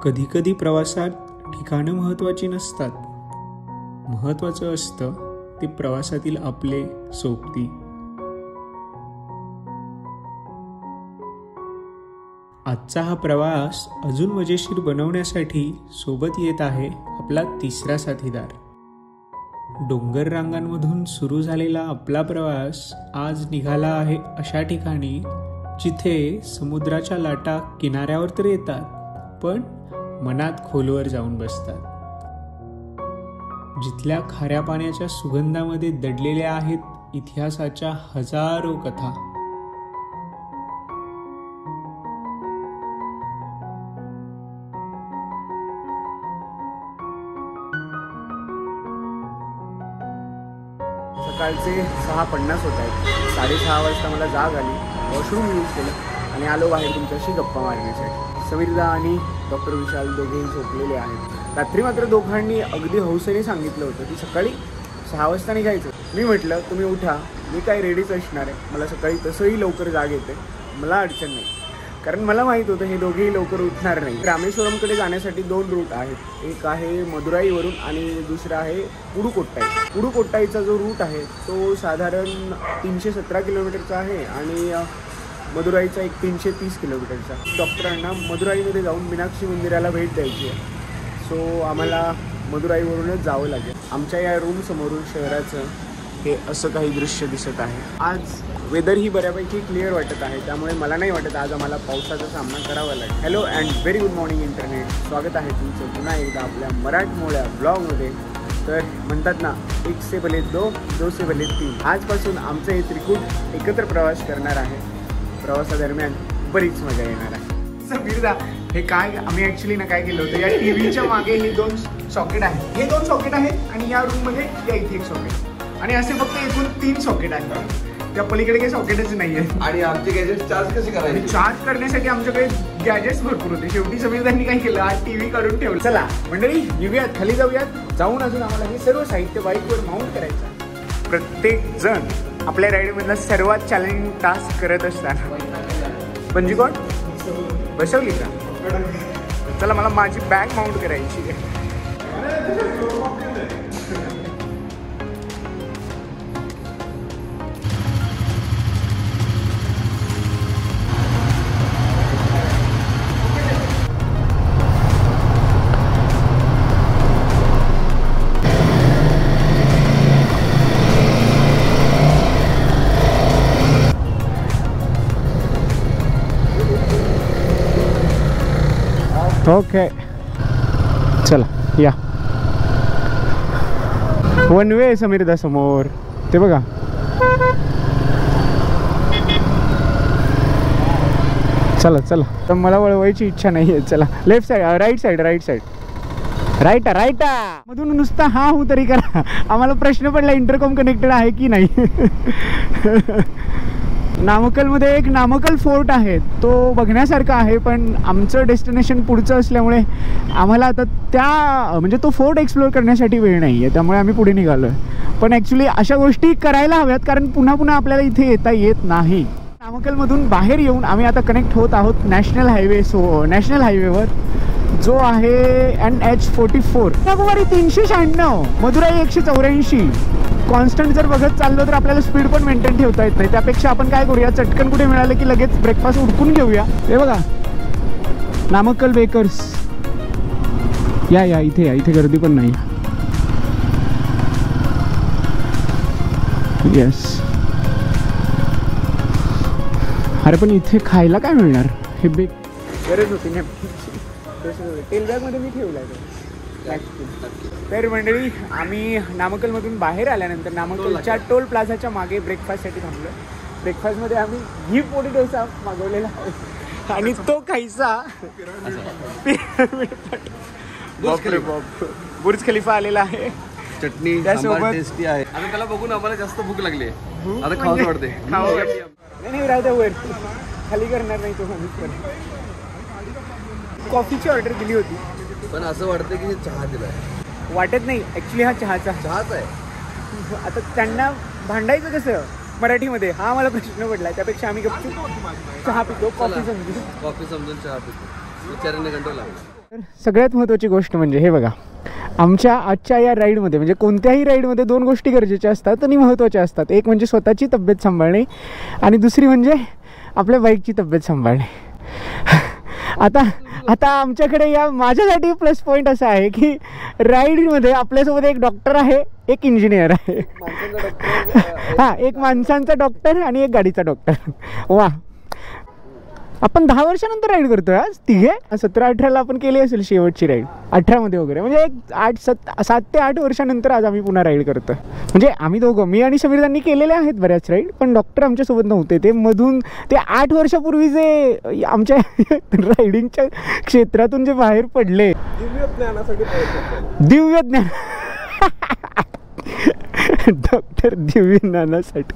कधीकधी प्रवासात ठिकाणं महत्त्वाची नसतात. महत्त्वाचं असतं ते प्रवासातील आपले सोबती. आजचा हा प्रवास अजून मजेशीर बनवण्यासाठी सोबत येत आहे आपला तिसरा साथीदार. डोंगर रांगांमधून सुरू झालेला आपला प्रवास आज निघाला आहे अशा ठिकाणी जिथे समुद्राच्या लाटा किनाऱ्यावर तर येतात पण मनात खोलवर जाऊन बसतात. जिथल्या खाऱ्या पाण्याच्या सुगंधामध्ये दडलेल्या आहेत इतिहासाच्या हजारो कथा. सकाळचे 6:50 होत आहेत. 6:30 वाजता मला जाग आली, वॉशरूम यूज केलं आणि आलो बाहेर तुमच्याशी गप्पा मारण्यासाठी. समीरदा आणि डॉक्टर विशाल दोघेही झोपलेले आहेत. रात्री मात्र दोघांनी अगदी हौसेने सांगितलं होतं की सकाळी 6 वाजता निघायचं. मी म्हटलं तुम्ही उठा, मी काय रेडीच असणार आहे. मला सकाळी तसंही लवकर जाग येते, मला अडचण नाही. कारण मला माहीत होतं हे दोघेही लवकर उठणार नाही. रामेश्वरमकडे जाण्यासाठी 2 रूट आहेत. एक आहे मदुराईवरून आणि दुसरा आहे पुडुकोट्टाई. पुडुकोट्टाईचा जो रूट आहे तो साधारण 317 किलोमीटरचा आहे आणि मदुराईचा एक 330 किलोमीटरचा. डॉक्टरांना मदुराईमध्ये जाऊन मीनाक्षी मंदिराला भेट द्यायची आहे. सो आम्हाला मदुराईवरूनच जावं लागेल. आमच्या या रूमसमोरून शहराचं हे असं काही दृश्य दिसत आहे. आज वेदरही बऱ्यापैकी क्लिअर वाटत आहे, त्यामुळे मला नाही वाटत आज आम्हाला पावसाचा सामना करावा लागेल. Hello and very good morning internet. स्वागत आहे तुमचं पुन्हा एकदा आपल्या मराठमोळ्या ब्लॉगमध्ये. तर म्हणतात ना, एक से भले दो, दो से भले तीन. आजपासून आमचं हे त्रिकूट एकत्र प्रवास करणार आहे. प्रवासादरम्यान बरीच मजा येणार आहे. समीरदा, हे काय आम्ही ॲक्च्युली ना काय केलं होतं, या टीव्हीच्या मागे हे 2 सॉकेट आहेत. हे 2 सॉकेट आहेत आणि या रूममध्ये या इथे एक सॉकेट आणि असे फक्त एकूण 3 सॉकेट आहेत. त्या पलीकडे काही सॉकेटच नाही आहे. आणि आमचे गॅजेट चार्ज कसे करायचे? चार्ज करण्यासाठी आमच्याकडे गॅजेट्स भरपूर होते. शेवटी समीरदांनी काय केलं, आज टीव्ही काढून ठेवलं. चला मंडळी, निघूयात, खाली जाऊयात. जाऊन अजून आम्हाला हे सर्व साहित्य बाईकवर माउंट करायचं. प्रत्येक जण आपल्या राईडमधला सर्वात चॅलेंजिंग टास्क करत असताना पंजी कोण बसवली का? चला, मला माझी बॅग माउंट करायची आहे. ओके, चला या. 1 वे समीरदा समोर ते बघा. चला चला, तर मला वळवायची इच्छा नाही आहे. चला left side, right side, right मधून नुसता हा हो तरी करा. आम्हाला प्रश्न पडला इंटरकॉम कनेक्टेड आहे की नाही. नामक्कलमध्ये एक नामक्कल फोर्ट आहे, तो बघण्यासारखा आहे, पण आमचं डेस्टिनेशन पुढचं असल्यामुळे आम्हाला आता म्हणजे तो फोर्ट एक्सप्लोअर करण्यासाठी वेळ नाही आहे, त्यामुळे आम्ही पुढे निघालो आहे. पण ॲक्च्युली अशा गोष्टी करायला हव्यात, कारण पुन्हा पुन्हा आपल्याला इथे येता येत नाही. नामक्कलमधून बाहेर येऊन आम्ही आता कनेक्ट होत आहोत नॅशनल हायवेवर, जो आहे NH44. कन्याकुमारी 396, मदुराई 184. कॉन्स्टंट जर बघत चाललो तर आपल्याला स्पीड पण मेंटेन ठेवता येत नाही. त्यापेक्षा आपण काय करूया, चटकन कुठे मिळालं की लगेच ब्रेकफास्ट उडकून घेऊया. हे बघा, नामक्कल बेकर्स. या इथे गर्दी पण नाही. येस. अरे पण इथे खायला काय मिळणार? हे गरज होती ना, टेल बॅगमध्ये मी ठेवला आहे. तर मंडळी, आम्ही नामक्कलमधून बाहेर आल्यानंतर नामक्कलच्या टोल प्लाझाच्या मागे ब्रेकफास्टसाठी थांबलो. ब्रेकफास्टमध्ये आम्ही घी पोळी डोसा मागवलेला आहे आणि तो खायचा. बुर्ज खलिफा आलेला आहे. चटणी सांबार टेस्टी आहे. आणि त्याला बघून आम्हाला जास्त भूक लागली आहे. आता खावंच वाटते. नाही राहू द्या, वर खाली करणार नाही तो. कॉफीची ऑर्डर दिली होती, पण असं वाटतं की चहा दिलाय. वाटत नाही, ॲक्च्युली हा चहाच आहे. आता त्यांना भांडायचं कसं मराठीमध्ये, हा मला प्रश्न पडला. त्यापेक्षा आम्ही गपचूप चहा पितो, कॉफी समजून चहा पितो. विचाराने कंट्रोल लागला. सगळ्यात महत्त्वाची गोष्ट म्हणजे हे बघा, आमच्या आजच्या या राईडमध्ये म्हणजे कोणत्याही राईडमध्ये 2 गोष्टी गरजेच्या असतात आणि महत्त्वाच्या असतात. एक म्हणजे स्वतःची तब्येत सांभाळणे आणि दुसरी म्हणजे आपल्या बाईकची तब्येत सांभाळणे. आता आमच्याकडे या माझ्यासाठी प्लस पॉईंट असा आहे की राईडमध्ये आपल्यासोबत एक डॉक्टर आहे, एक इंजिनियर आहे. हां, एक माणसांचा डॉक्टर आणि एक गाडीचा डॉक्टर. वा, आपण 10 वर्षानंतर राईड करतोय आज तिघे. 17-18ला आपण केली असेल शेवटची राईड, 18मध्ये वगैरे, म्हणजे एक 7 ते 8 वर्षानंतर आज आम्ही पुन्हा राईड करतोय. म्हणजे आम्ही दोघं, मी आणि समीरदांनी केलेले आहेत बऱ्याच राईड, पण डॉक्टर आमच्यासोबत नव्हते. ते मधून ते 8 वर्षापूर्वी जे आमच्या रायडिंगच्या क्षेत्रातून जे बाहेर पडले, दिव्य ज्ञान डॉक्टर दिव्य ज्ञानासाठी.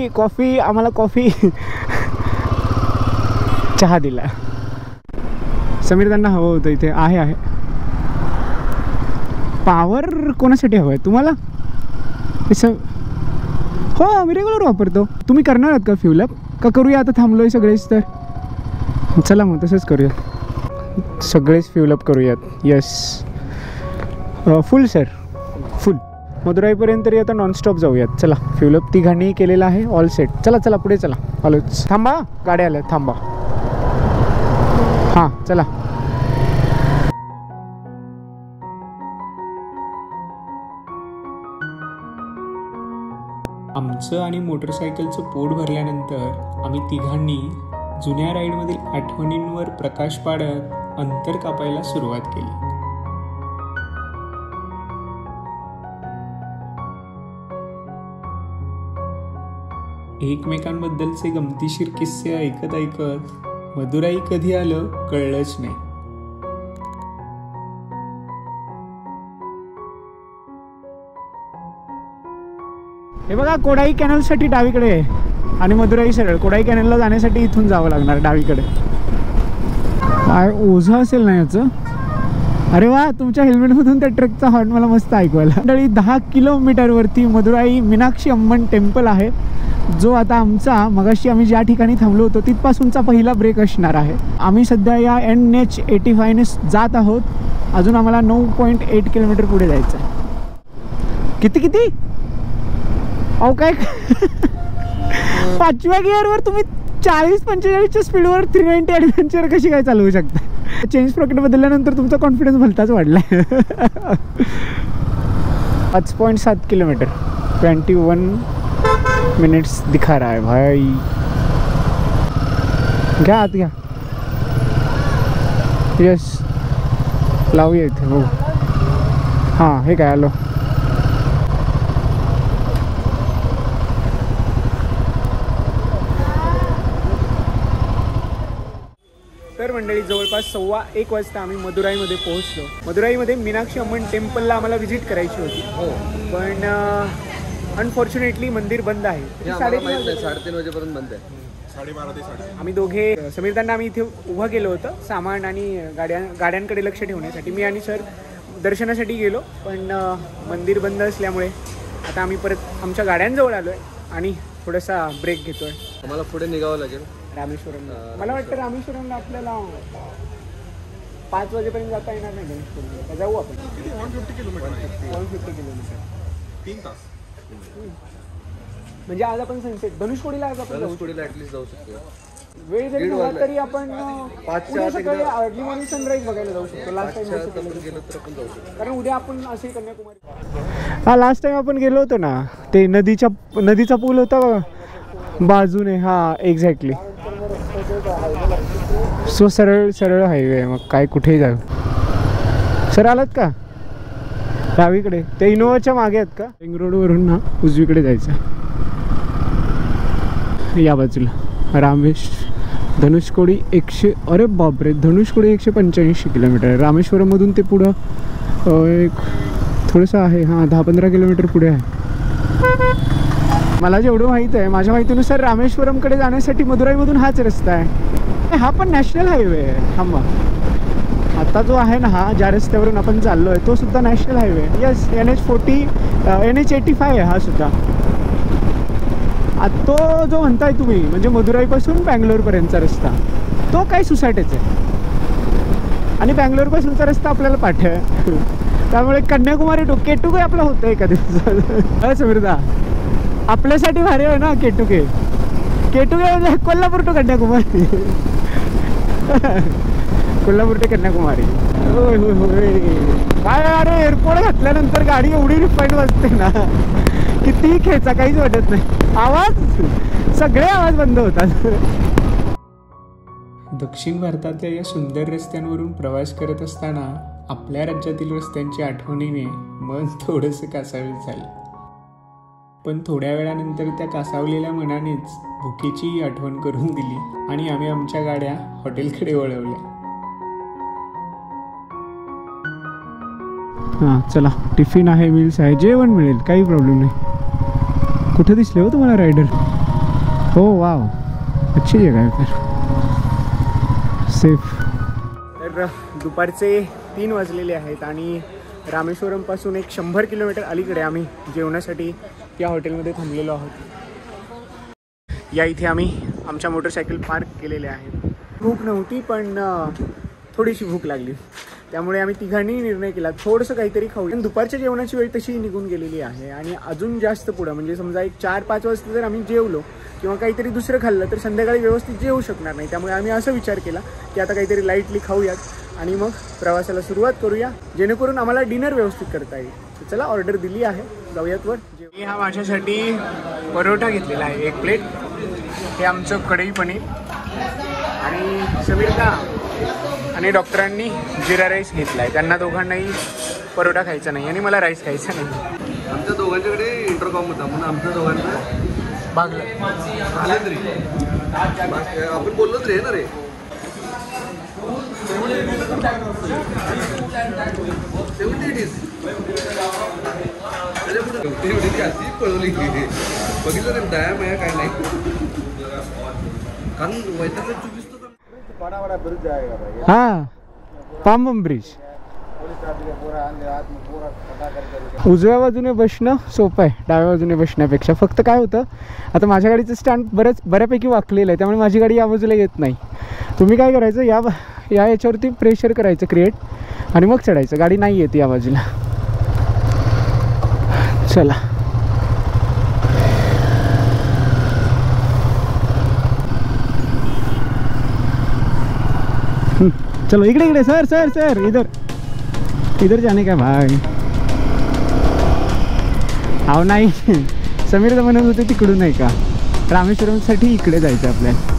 कॉफी आम्हाला कॉफी चहा दिला. समीरदांना हवं होतं इथे. आहे पॉवर कोणासाठी हवं आहे तुम्हाला? हो, मी रेग्युलर वापरतो. तुम्ही करणार आहात का फ्यूल अप? का करूया आता, थांबलोय सगळेच तर? चला मग तसंच करूया, सगळेच फ्यूल अप करूयात. Yes, full sir, full. मदुराईपर्यंत तरी आता नॉनस्टॉप जाऊयात. चला, फ्यूल अप तिघांनी केलेला आहे, ऑल सेट. चला पुढे चला. आलोच. थांबा, गाड्या आल्या, थांबा. हां, चला. आमचं आणि मोटरसायकलचं पोट भरल्यानंतर आम्ही तिघांनी जुन्या राईडमधील आठवणींवर प्रकाश पाडत अंतर कापायला सुरुवात केली. एकमेकांबद्दलचे गमतीशीर किस्से ऐकत मदुराई कधी आलं कळलंच नाही. हे बघा, कोडाई कॅनलसाठी डावीकडे आहे आणि मदुराई सरळ. कोडाई कॅनलला जाण्यासाठी इथून जावं लागणार डावीकडे. काय ओझं असेल ना याचं. अरे वा, तुमच्या हेल्मेटमधून त्या ट्रकचा हॉर्न मला मस्त ऐकवायला. मंडळी, 10 किलोमीटरवरती मदुराई मीनाक्षी अम्मन टेम्पल आहे, जो आता आमचा मगाशी आम्ही ज्या ठिकाणी थांबलो होतो तिथपासूनचा पहिला ब्रेक असणार आहे. आम्ही सध्या या NH85 ने जात आहोत. अजून आम्हाला 9.8 किलोमीटर पुढे जायचं आहे. किती अहो काय 5व्या गिअरवर तुम्ही 40-45च्या स्पीडवर 390 ॲडव्हेंचर कशी काय चालवू शकता? चेंज पॉकेट बदलल्यानंतर तुमचा कॉन्फिडन्स भलताच वाढला. 5.7 किलोमीटर 21 मिनट्स दिखा रहा है भाई. घ्या आत घ्या. यस, लावूया इथे. हो, हां, हे काय आलो. तर मंडळी, जवळपास 1:15 वाजता आम्ही मदुराईमध्ये पोहोचलो. मदुराईमध्ये मीनाक्षी अम्मन टेम्पलला आम्हाला व्हिजिट करायची होती. हो, पण अनफॉर्च्युनेटली मंदिर बंद आहे. 3:30 वाजेपर्यंत बंद आहे. 12:30 ते 3:30. आम्ही दोघे, समीरदांना आम्ही इथे उभं केलं होतं सामान आणि गाड्यांकडे लक्ष ठेवण्यासाठी. मी आणि सर दर्शनासाठी गेलो, पण मंदिर बंद असल्यामुळे आता आम्ही परत आमच्या गाड्यांजवळ आलो आहे आणि थोडासा ब्रेक घेतो आहे. आम्हाला पुढे निघावं लागेल रामेश्वरमला. मला वाटतं रामेश्वरमला आपल्याला 5 वाजेपर्यंत जाता येणार नाही. धनुष्कोडीला जाऊ आपण. 150 किलोमीटर 3 तास. म्हणजे आज आपण सनसेट धनुष्कोडीला आज आपण ॲटलीस्ट जाऊ शकतो. वेळ जरी झाला तरी आपण 5च्या सकाळी अर्ली मॉर्निंग सनराईज बघायला जाऊ शकतो. लास्ट टाइम गेलो तर आपण जाऊ शकतो, कारण उद्या आपण असे कन्याकुमारी. हा, लास्ट टाइम आपण गेलो होतो ना, ते नदीचा पूल होता बाजूने. हा, एक्झॅक्टली. सो सरळ हायवे. मग काय कुठेही जाऊ. सर आलात का डावीकडे? ते इनोवाच्या मागे आहेत का? रिंग रोडवरून ना उजवीकडे जायचं. या बाजूला रामेश धनुष्कोडी 100. अरे बापरे, धनुष्कोडी 185 किलोमीटर आहे. रामेश्वरमधून ते पुढं एक थोडंसं आहे. हां, 10-15 किलोमीटर पुढे आहे. मला जेवढं माहीत आहे, माझ्या माहितीनुसार रामेश्वरमकडे जाण्यासाठी मदुराईमधून हाच रस्ता आहे. हा पण नॅशनल हायवे आहे. थांबा, आता जो आहे ना, हा ज्या रस्त्यावरून आपण चाललो आहे तो सुद्धा नॅशनल हायवे. येस, NH85 आहे हा सुद्धा. तो जो म्हणताय तुम्ही, म्हणजे मदुराईपासून बँगलोरपर्यंतचा रस्ता, तो काय सोसायटीचा आहे. आणि बँगलोरपासूनचा रस्ता आपल्याला पाठ आहे, त्यामुळे कन्याकुमारी टू केटुके आपलं होतं एका दिवसात. समीरदा आपल्यासाठी भारी आहे ना केटुके. केटुके म्हणजे कोल्हापूर टू कन्याकुमारी. कोल्हापूर ते कन्याकुमारी. होय होय होय. काय अरे एअरपोर्ट घातल्यानंतर गाडी एवढी रिफाईंड वाजते ना, कितीही खेचा काहीच वाटत नाही. आवाज सगळे आवाज बंद होतात. दक्षिण भारतातल्या या सुंदर रस्त्यांवरून प्रवास करत असताना आपल्या राज्यातील रस्त्यांची आठवणीने मन थोडंसं कासावीस झालं. पण थोड्या वेळानंतर त्या कासावलेल्या मनानेच भुकेची आठवण करून दिली आणि आम्ही आमच्या गाड्या हॉटेलकडे वळवल्या. हां चला, टिफिन आहे, मील्स आहे, जेवण मिळेल, काही प्रॉब्लेम नाही. कुठे दिसले हो तुम्हाला रायडर? हो वाव, अच्छी जगह आहे तर सेफ. तर दुपारचे 3 वाजलेले आहेत आणि रामेश्वरमपासून एक 100 किलोमीटर अलीकडे आम्ही जेवणासाठी या हॉटेलमध्ये थांबलेलो आहोत. या इथे आम्ही आमच्या मोटरसायकल पार्क केलेल्या आहेत. भूक नव्हती पण थोडीशी भूक लागली, त्यामुळे आम्ही तिघांनी निर्णय केला थोडंसं काहीतरी खाऊया. दुपारच्या जेवणाची वेळ तशी निघून गेलेली आहे आणि अजून जास्त पुढं म्हणजे समजा एक 4-5 वाजता जर आम्ही जेवलो किंवा काहीतरी दुसरं खाल्लं तर संध्याकाळी व्यवस्थित जेवू शकणार नाही. त्यामुळे आम्ही असा विचार केला की आता काहीतरी लाईटली खाऊयात आणि मग प्रवासाला सुरुवात करूया, जेणेकरून आम्हाला डिनर व्यवस्थित करता येईल. तर चला, ऑर्डर दिली आहे, जाऊयात वर. मी हा माझ्यासाठी परोठा घेतलेला आहे 1 प्लेट. हे आमचं कढई पनीर आणि समीरदा आणि डॉक्टरांनी जिरा राईस घेतला आहे. त्यांना दोघांनाही परोठा खायचा नाही आणि मला राईस खायचा नाही. आमच्या दोघांच्याकडे इंटरकॉम होता म्हणून आमच्या दोघांना भागलं झालं तरी आपण बोललो तरी ना रे. पळवली बघितलं रे दया माया काय नाही, कारण वैद्य 24 हाँ पामबम ब्रिज. उजव्या बाजूने बसणं सोपं आहे डाव्या बाजूने बसण्यापेक्षा. फक्त काय होतं, आता माझ्या गाडीचं स्टँड बऱ्यापैकी वाकलेलं आहे, त्यामुळे माझी गाडी या बाजूला येत नाही. तुम्ही काय करायचं, याच्यावरती प्रेशर करायचं क्रिएट आणि मग चढायचं. गाडी नाही येत या बाजूला. चला चलो इकडे इकडे. सर सर सर इधर जाने का भाई. अहो नाही, समीर तर म्हणत होते तिकडून नाही का, रामेश्वरमसाठी इकडे जायचं आपल्याला.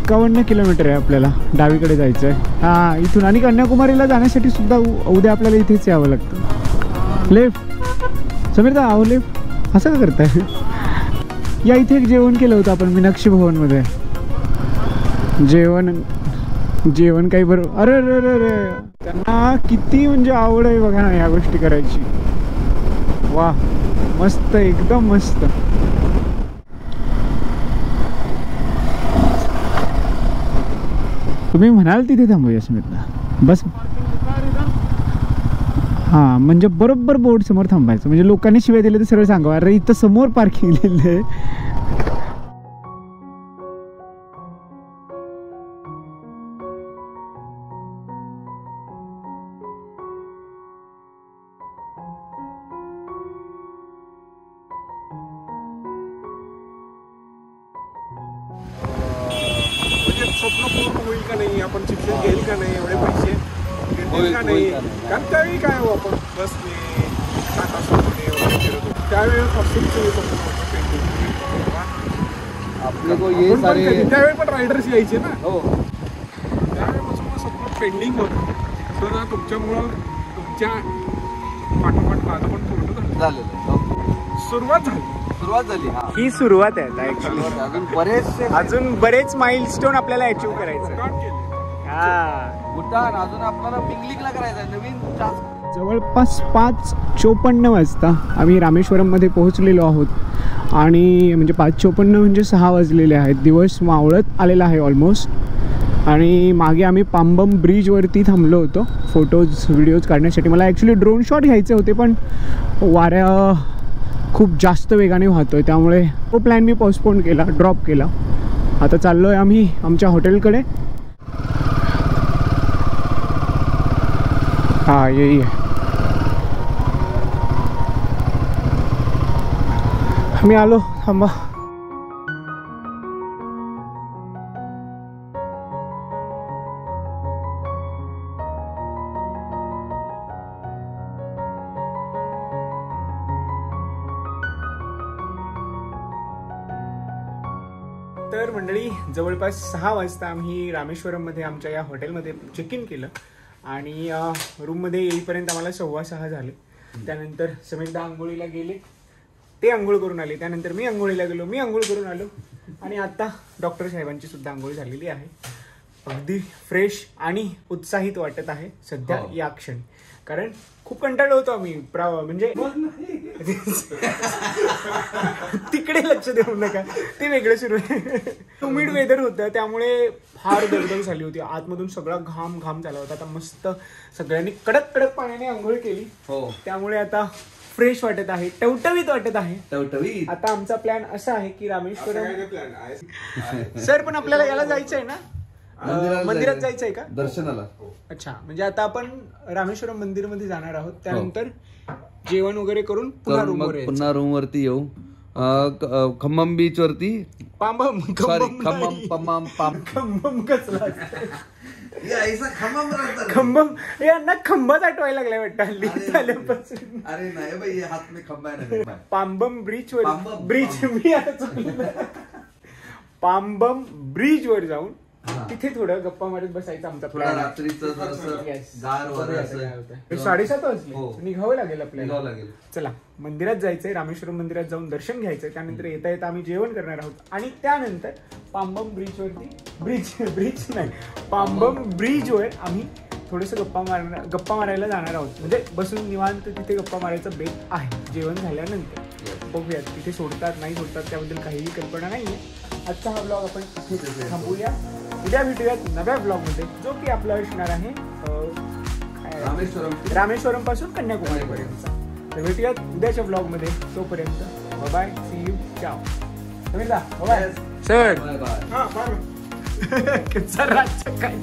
...51 किलोमीटर आहे आपल्याला डावीकडे जायचं आहे. हां इथून. आणि कन्याकुमारीला जाण्यासाठी सुद्धा उद्या आपल्याला इथेच यावं लागतं. लेफ्ट समीरदा, आहो लेफ्ट. असं का करताय? या इथे एक जेवण केलं होतं आपण मीनाक्षी भवनमध्ये. जेवण काही बरोबर. अरे अरे अरे अरे, त्यांना किती म्हणजे आवड आहे बघा ना ह्या गोष्टी करायची. वा मस्त, एकदम मस्त. तुम्ही म्हणाल तिथे थांबूया स्मितला बस. हां म्हणजे बरोबर बोर्ड समोर थांबायचं, म्हणजे लोकांनी शिवाय दिले तर सरळ सांगा अरे इथं समोर पार्किंग लिहिलं आहे. स्वप्न पूर्ण होईल का नाही, आपण शिक्षण घेईल का नाही, एवढे पैसे घेतील का नाही. कारण त्यावेळी काय हो, आपण बसने टाटा सुमोने वगैरे फिरत होतो त्यावेळेस हॉस्पिटलचं स्वप्न होतं. त्यावेळी पण रायडर्स यायचे ना, त्यावेळेपासून स्वप्न पेंडिंग होतं. तर तुमच्यामुळं तुमच्या पाठोपाठ माझं पण पूर्ण झालं. सुरुवात झाली. ही सुरुवात आहे ऍक्च्युली. अजून बरेच माइलस्टोन आपल्याला अचीव करायचं. अजून आपल्याला बिंगलिंगला करायचं नवीन टास्क. जवळपास 5:54 वाजता आम्ही रामेश्वरममध्ये पोहोचलेलो आहोत आणि म्हणजे 5:54 म्हणजे 6 वाजलेले आहेत. दिवस मावळत आलेला आहे ऑलमोस्ट. आणि मागे आम्ही पांबम ब्रिजवरती थांबलो होतो फोटोज व्हिडिओज काढण्यासाठी. मला ॲक्च्युली ड्रोन शॉट घ्यायचे होते पण वाऱ्या खूप जास्त वेगाने वाहतोय त्यामुळे तो प्लॅन मी पोस्टपोन केला, ड्रॉप केला. आता चाललो आहे आम्ही आमच्या हॉटेलकडे. हां ये आम्ही आलो, थांबा. तर मंडळी जवळपास 6 वाजता आम्ही रामेश्वरममध्ये आमच्या या हॉटेलमध्ये चेक इन केलं आणि रूममध्ये येईपर्यंत आम्हाला 6:15 झाले. त्यानंतर समीरदा आंघोळीला गेले, ते आंघोळ करून आले. त्यानंतर मी आंघोळीला गेलो, मी आंघोळ करून आलो आणि आता डॉक्टर साहेबांची सुद्धा आंघोळ झालेली आहे. अगदी फ्रेश आणि उत्साहित वाटत आहे सध्या या क्षणी, कारण खूप कंटाळलो होतो आम्ही. म्हणजे तिकडे लक्ष देऊ नका, ते वेगळं सुरू आहे. ह्युमिड वेदर होतं त्यामुळे फार दगदग झाली होती. आतमधून सगळा घाम झाला होता. आता मस्त सगळ्यांनी कडक कडक पाण्याने आंघोळ केली, त्यामुळे आता फ्रेश वाटत आहे, टवटवीत वाटत आहे. आता आमचा प्लॅन असा आहे की रामेश्वरम सर पण आपल्याला याला जायचं आहे ना, मंदिरात जायचं आहे का दर्शनाला? अच्छा, म्हणजे आता आपण रामेश्वरम मंदिर मध्ये जाणार आहोत. त्यानंतर जेवण वगैरे करून पुन्हा रूम वरती येऊ. खम्मम बीच वरती पांबम खंबम यांना खंबाच आठवायला लागलाय वाटतं हल्ली झाल्यापासून. अरे नाही भाई, हात में खंबा आहे. पांबम ब्रिज वर, ब्रिज मी आता पांबम ब्रिज वर जाऊन तिथे थोडं गप्पा मारत बसायचं आमचा प्लॅन. रात्रीचं 7:30 वाजले, निघावं लागेल आपल्याला. चला मंदिरात जायचंय, रामेश्वरम मंदिरात जाऊन दर्शन घ्यायचंय. त्यानंतर येता येता आम्ही जेवण करणार आहोत आणि त्यानंतर पांबम ब्रिज वरती पांबम ब्रिज वर आम्ही थोडस गप्पा मारायला जाणार आहोत. म्हणजे बसून निवांत तिथे गप्पा मारायचा बेत आहे जेवण झाल्यानंतर. बघूयात तिथे सोडतात नाही सोडतात त्याबद्दल काहीही कल्पना नाहीये. आजचा हा ब्लॉग आपण इथे थांबूया. उद्या भेटूयात नव्या ब्लॉग मध्ये, जो की आपला असणार आहे रामेश्वरम पासून कन्याकुमारी पर्यंत. तर भेटूयात उद्याच्या ब्लॉग मध्ये. तोपर्यंत बाय, सी यू, चाओ. समीरदा बाय. सर काय